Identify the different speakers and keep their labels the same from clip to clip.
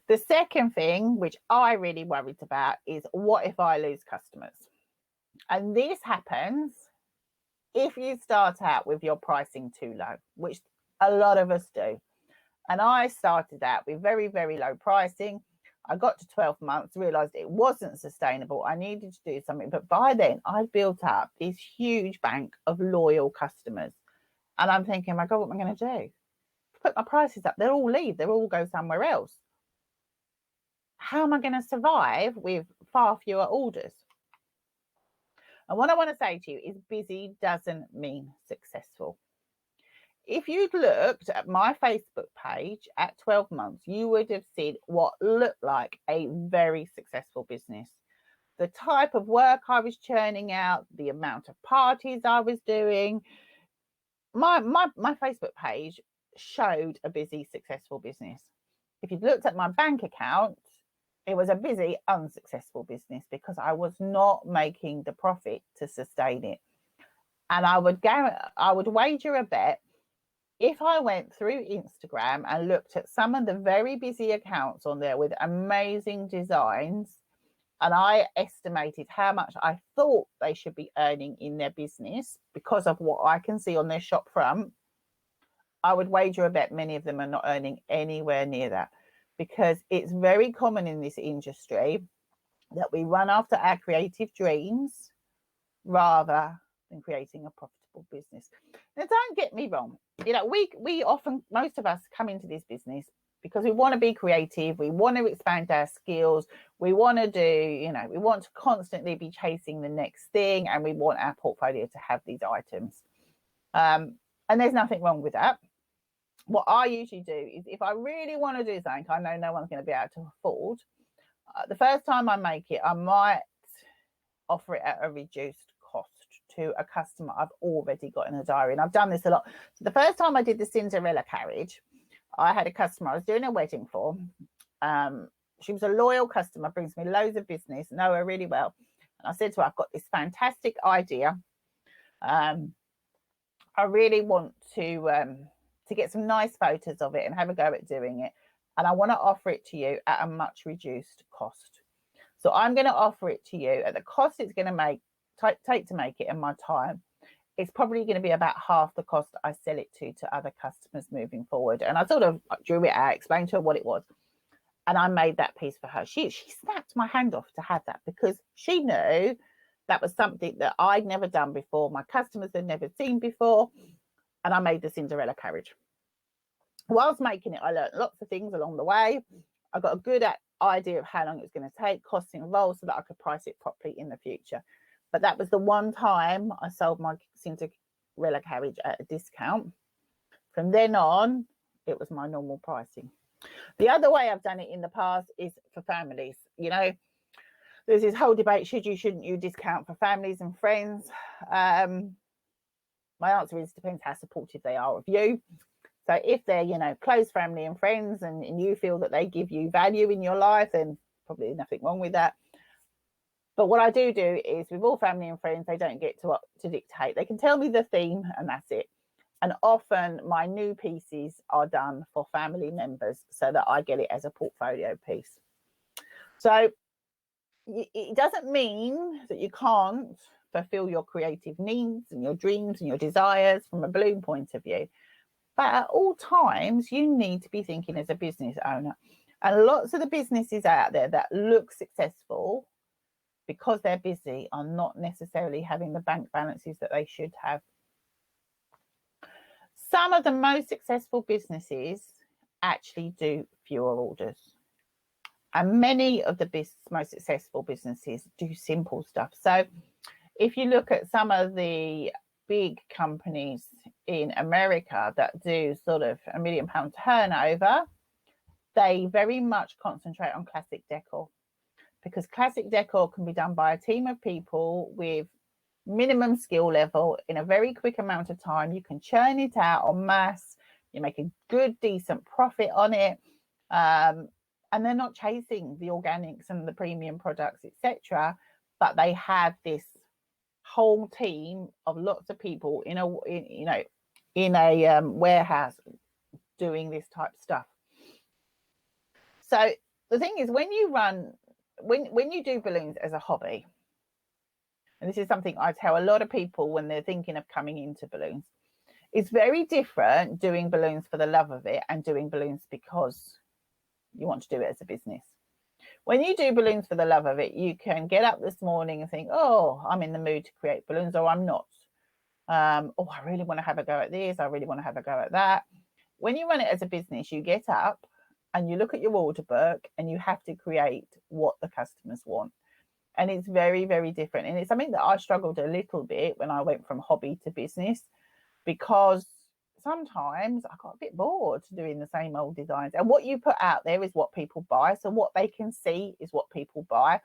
Speaker 1: The second thing, which I really worried about, is what if I lose customers? And this happens if you start out with your pricing too low, which a lot of us do. And I started out with very, very low pricing. I got to 12 months, realized it wasn't sustainable. I needed to do something. But by then, I built up this huge bank of loyal customers. And I'm thinking, my God, what am I going to do? Put my prices up, they'll all leave, they'll all go somewhere else. How am I going to survive with far fewer orders? And what I want to say to you is busy doesn't mean successful. If you'd looked at my Facebook page at 12 months, you would have seen what looked like a very successful business. The type of work I was churning out, the amount of parties I was doing. My Facebook page showed a busy, successful business. If you'd looked at my bank account, it was a busy, unsuccessful business because I was not making the profit to sustain it. And I would wager a bet, if I went through Instagram and looked at some of the very busy accounts on there with amazing designs, and I estimated how much I thought they should be earning in their business because of what I can see on their shop front, I would wager a bet many of them are not earning anywhere near that, because it's very common in this industry that we run after our creative dreams rather than creating a profitable business. Now, don't get me wrong. We often, most of us come into this business because we want to be creative. We want to expand our skills. We want to we want to constantly be chasing the next thing, and we want our portfolio to have these items. And there's nothing wrong with that. What I usually do is, if I really want to do something I know no one's going to be able to afford, the first time I make it, I might offer it at a reduced cost to a customer I've already got in a diary. And I've done this a lot. So the first time I did the Cinderella carriage, I had a customer I was doing a wedding for. She was a loyal customer, brings me loads of business, know her really well. And I said to her, I've got this fantastic idea. I really want to get some nice photos of it and have a go at doing it. And I want to offer it to you at a much reduced cost. So I'm going to offer it to you at the cost it's going to take to make it, and my time. It's probably going to be about half the cost I sell it to other customers moving forward. And I sort of drew it out, explained to her what it was. And I made that piece for her. She snapped my hand off to have that, because she knew that was something that I'd never done before. My customers had never seen before. And I made the Cinderella carriage. Whilst making it, I learned lots of things along the way. I got a good idea of how long it was going to take, costs involved, so that I could price it properly in the future. But that was the one time I sold my Cinderella carriage at a discount. From then on, it was my normal pricing. The other way I've done it in the past is for families. There's this whole debate, shouldn't you discount for families and friends? My answer is, depends how supportive they are of you. So if they're, close family and friends, and you feel that they give you value in your life, then probably nothing wrong with that. But what I do is, with all family and friends, they don't get to dictate. They can tell me the theme and that's it. And often my new pieces are done for family members so that I get it as a portfolio piece. So it doesn't mean that you can't fulfill your creative needs and your dreams and your desires from a balloon point of view. But at all times, you need to be thinking as a business owner. And lots of the businesses out there that look successful, because they're busy, are not necessarily having the bank balances that they should have. Some of the most successful businesses actually do fewer orders. And many of the most successful businesses do simple stuff. So if you look at some of the big companies in America that do sort of £1 million turnover, they very much concentrate on classic decor, because classic decor can be done by a team of people with minimum skill level in a very quick amount of time. You can churn it out en masse. You make a good, decent profit on it. And they're not chasing the organics and the premium products, etc. But they have this whole team of lots of people in a warehouse doing this type of stuff. So the thing is, when you do balloons as a hobby, and this is something I tell a lot of people when they're thinking of coming into balloons, it's very different doing balloons for the love of it and doing balloons because you want to do it as a business. When you do balloons for the love of it, you can get up this morning and think, oh, I'm in the mood to create balloons, or I'm not. Oh, I really want to have a go at this. I really want to have a go at that. When you run it as a business, you get up and you look at your order book and you have to create what the customers want. And it's very, very different. And it's something that I struggled a little bit when I went from hobby to business, because sometimes I got a bit bored doing the same old designs. And what you put out there is what people buy. So what they can see is what people buy.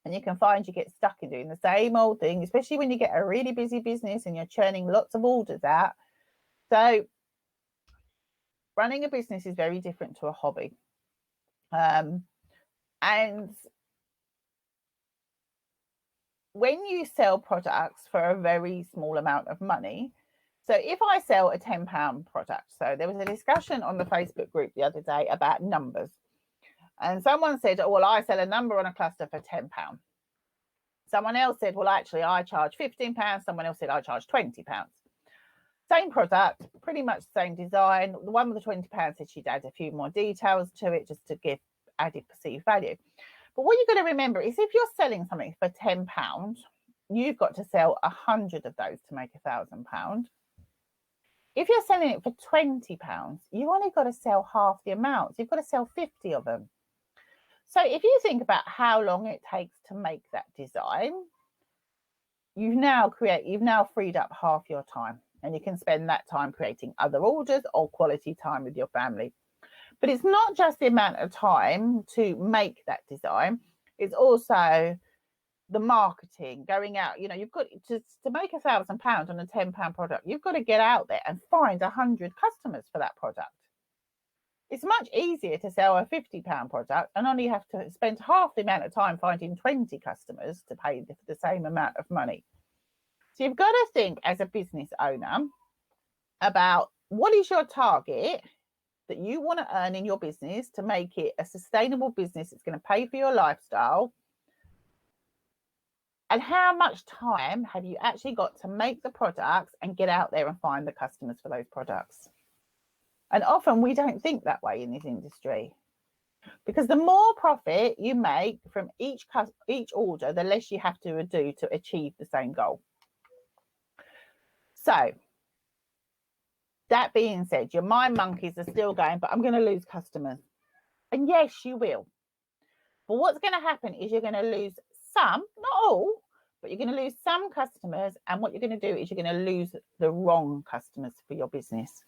Speaker 1: And you can find you get stuck in doing the same old thing, especially when you get a really busy business and you're churning lots of orders out. So running a business is very different to a hobby. And when you sell products for a very small amount of money, so if I sell a £10 product, so there was a discussion on the Facebook group the other day about numbers. And someone said, oh, well, I sell a number on a cluster for £10. Someone else said, well, actually, I charge £15. Someone else said, I charge £20. Same product, pretty much the same design. The one with the £20 said she'd add a few more details to it just to give added perceived value. But what you've got to remember is if you're selling something for £10, you've got to sell 100 of those to make £1,000. If you're selling it for £20, you've only got to sell half the amount. You've got to sell 50 of them. So if you think about how long it takes to make that design, you've now freed up half your time, and you can spend that time creating other orders or quality time with your family. But it's not just the amount of time to make that design, it's also the marketing, going out. You've got to make £1,000 on a £10 product, you've got to get out there and find 100 customers for that product. It's much easier to sell a £50 product and only have to spend half the amount of time finding 20 customers to pay the same amount of money. So you've got to think as a business owner about what is your target that you want to earn in your business to make it a sustainable business that's going to pay for your lifestyle, and how much time have you actually got to make the products and get out there and find the customers for those products. And often we don't think that way in this industry, because the more profit you make from each order, the less you have to do to achieve the same goal. So that being said, your mind monkeys are still going, but I'm going to lose customers. And yes, you will. But what's going to happen is you're going to lose some, not all, but you're going to lose some customers. And what you're going to do is you're going to lose the wrong customers for your business.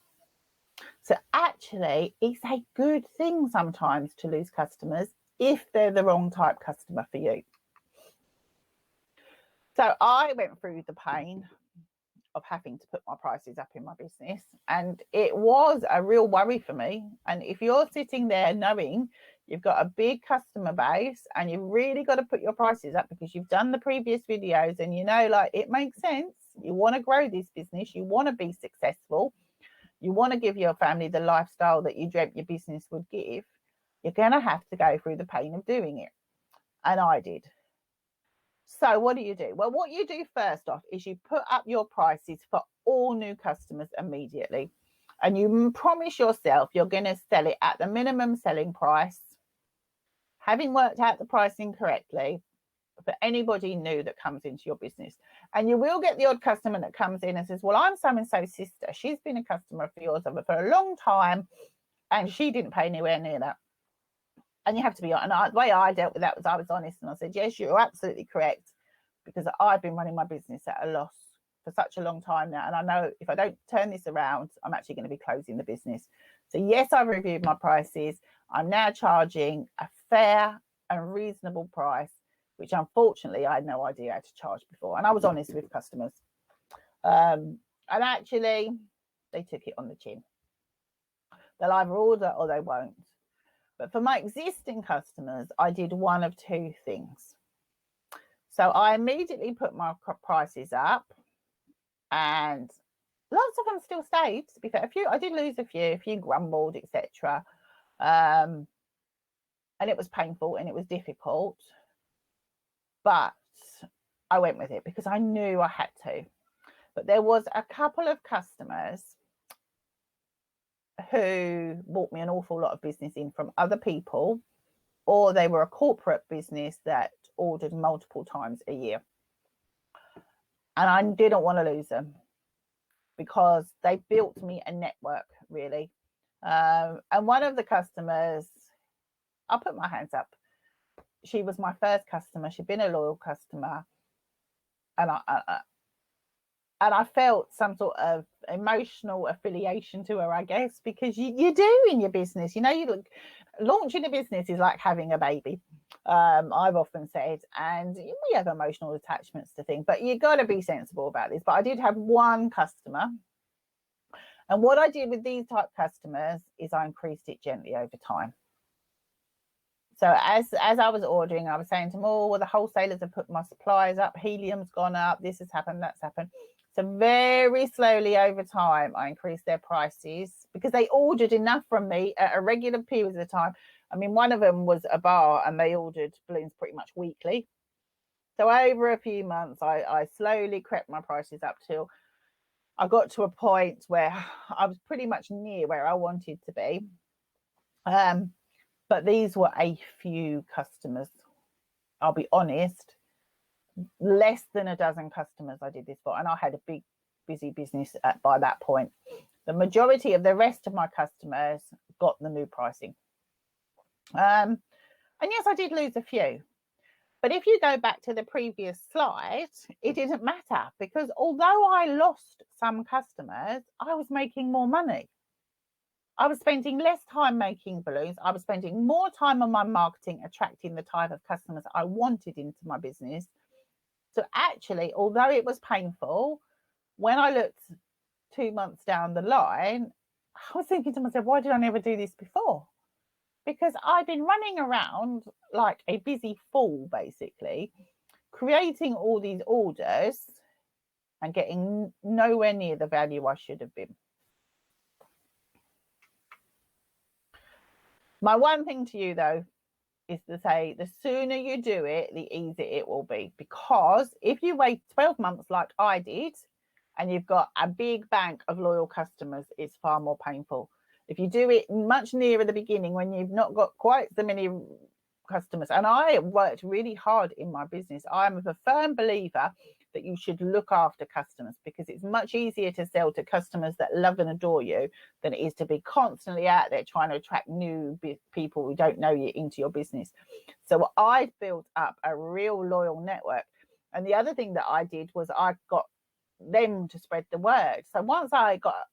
Speaker 1: So actually, it's a good thing sometimes to lose customers if they're the wrong type customer for you. So I went through the pain of having to put my prices up in my business, and it was a real worry for me. And if you're sitting there knowing you've got a big customer base and you've really got to put your prices up because you've done the previous videos and it makes sense, you want to grow this business, you want to be successful, you want to give your family the lifestyle that you dreamt your business would give, you're going to have to go through the pain of doing it. And I did. So what do? Well, what you do first off is you put up your prices for all new customers immediately. And you promise yourself you're going to sell it at the minimum selling price, having worked out the pricing correctly for anybody new that comes into your business. And you will get the odd customer that comes in and says, well, I'm so-and-so's sister. She's been a customer of yours for a long time and she didn't pay anywhere near that. And you have to be honest. And the way I dealt with that was I was honest and I said, yes, you're absolutely correct, because I've been running my business at a loss for such a long time now. And I know if I don't turn this around, I'm actually going to be closing the business. So yes, I've reviewed my prices. I'm now charging a fair and reasonable price, which unfortunately I had no idea how to charge before. And I was honest with customers. And actually, they took it on the chin. They'll either order or they won't. But for my existing customers, I did one of two things. So I immediately put my prices up, and lots of them still stayed. To be fair, I did lose a few grumbled, etc. And and it was painful and it was difficult, but I went with it because I knew I had to. But there was a couple of customers who bought me an awful lot of business in from other people, or they were a corporate business that ordered multiple times a year. And I didn't want to lose them because they built me a network, really. And one of the customers, I'll put my hands up. She was my first customer. She'd been a loyal customer. And I felt some sort of emotional affiliation to her, I guess, because you do in your business. Launching a business is like having a baby. I've often said, and we have emotional attachments to things, but you've got to be sensible about this. But I did have one customer, and what I did with these type customers is I increased it gently over time. So as I was ordering, I was saying to them, oh, well, the wholesalers have put my supplies up, helium's gone up, this has happened, that's happened. So very slowly over time, I increased their prices because they ordered enough from me at a regular period of time. I mean, one of them was a bar and they ordered balloons pretty much weekly. So over a few months, I slowly crept my prices up till I got to a point where I was pretty much near where I wanted to be. But these were a few customers. I'll be honest, less than a dozen customers I did this for. And I had a big, busy business by that point. The majority of the rest of my customers got the new pricing. And yes, I did lose a few. But if you go back to the previous slide, it didn't matter because although I lost some customers, I was making more money. I was spending less time making balloons. I was spending more time on my marketing, attracting the type of customers I wanted into my business. So actually, although it was painful, when I looked 2 months down the line, I was thinking to myself, why did I never do this before? Because I've been running around like a busy fool, basically, creating all these orders and getting nowhere near the value I should have been. My one thing to you, though, is to say the sooner you do it, the easier it will be. Because if you wait 12 months like I did, and you've got a big bank of loyal customers, it's far more painful. If you do it much nearer the beginning when you've not got quite so many customers, and I worked really hard in my business, I'm a firm believer that you should look after customers because it's much easier to sell to customers that love and adore you than it is to be constantly out there trying to attract new people who don't know you into your business. So I built up a real loyal network. And the other thing that I did was I got them to spread the word. So once I got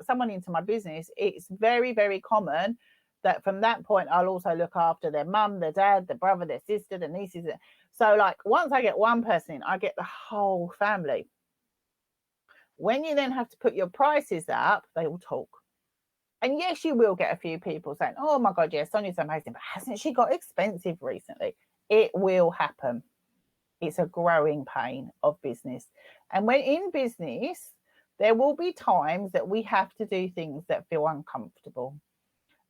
Speaker 1: someone into my business, it's very, very common that from that point, I'll also look after their mum, their dad, their brother, their sister, their nieces. So like once I get one person in, I get the whole family. When you then have to put your prices up, they will talk. And yes, you will get a few people saying, oh my God, yes, Sonia's amazing, but hasn't she got expensive recently? It will happen. It's a growing pain of business. And when in business, there will be times that we have to do things that feel uncomfortable.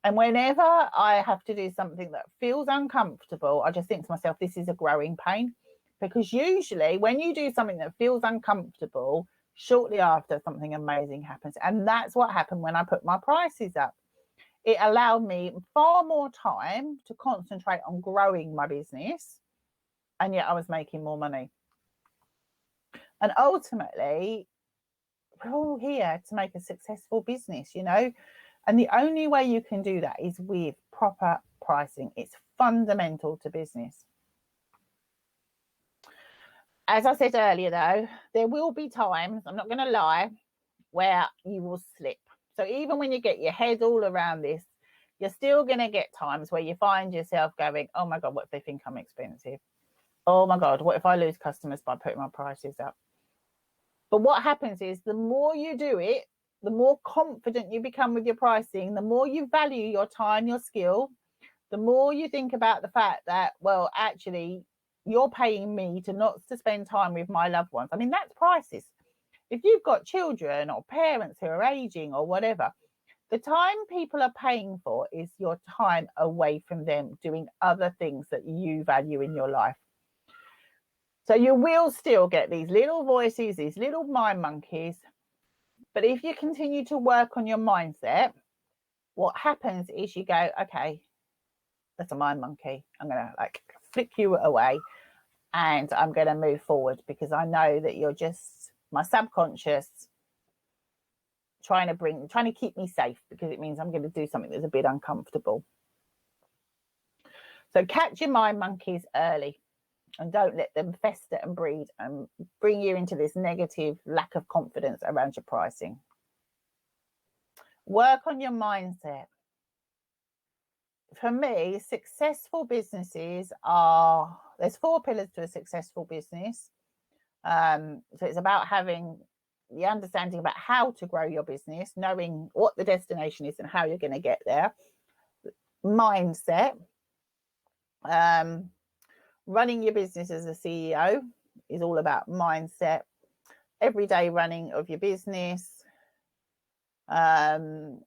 Speaker 1: And whenever I have to do something that feels uncomfortable, I just think to myself, this is a growing pain. Because usually when you do something that feels uncomfortable, shortly after something amazing happens. And that's what happened when I put my prices up. It allowed me far more time to concentrate on growing my business. And yet I was making more money. And ultimately, we're all here to make a successful business, you know. And the only way you can do that is with proper pricing. It's fundamental to business. As I said earlier, though, there will be times, I'm not going to lie, where you will slip. So even when you get your head all around this, you're still going to get times where you find yourself going, oh my God, what if they think I'm expensive? Oh my God, what if I lose customers by putting my prices up? But what happens is the more you do it, the more confident you become with your pricing, the more you value your time, your skill, the more you think about the fact that, well, actually, you're paying me to spend time with my loved ones. I mean, that's priceless. If you've got children or parents who are aging or whatever, The time people are paying for is your time away from them doing other things that you value in your life. So you will still get these little voices, these little mind monkeys. But if you continue to work on your mindset, what happens is you go, okay, that's a mind monkey. I'm going to like flick you away and I'm going to move forward, because I know that you're just my subconscious trying to keep me safe, because it means I'm going to do something that's a bit uncomfortable. So catch your mind monkeys early and don't let them fester and breed and bring you into this negative lack of confidence around your pricing. Work on your mindset. For me, successful businesses there's 4 pillars to a successful business. So it's about having the understanding about how to grow your business, knowing what the destination is and how you're going to get there. Mindset. Running your business as a CEO is all about mindset. Everyday running of your business. But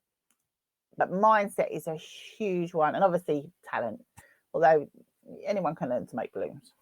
Speaker 1: mindset is a huge one. And obviously talent, although anyone can learn to make balloons.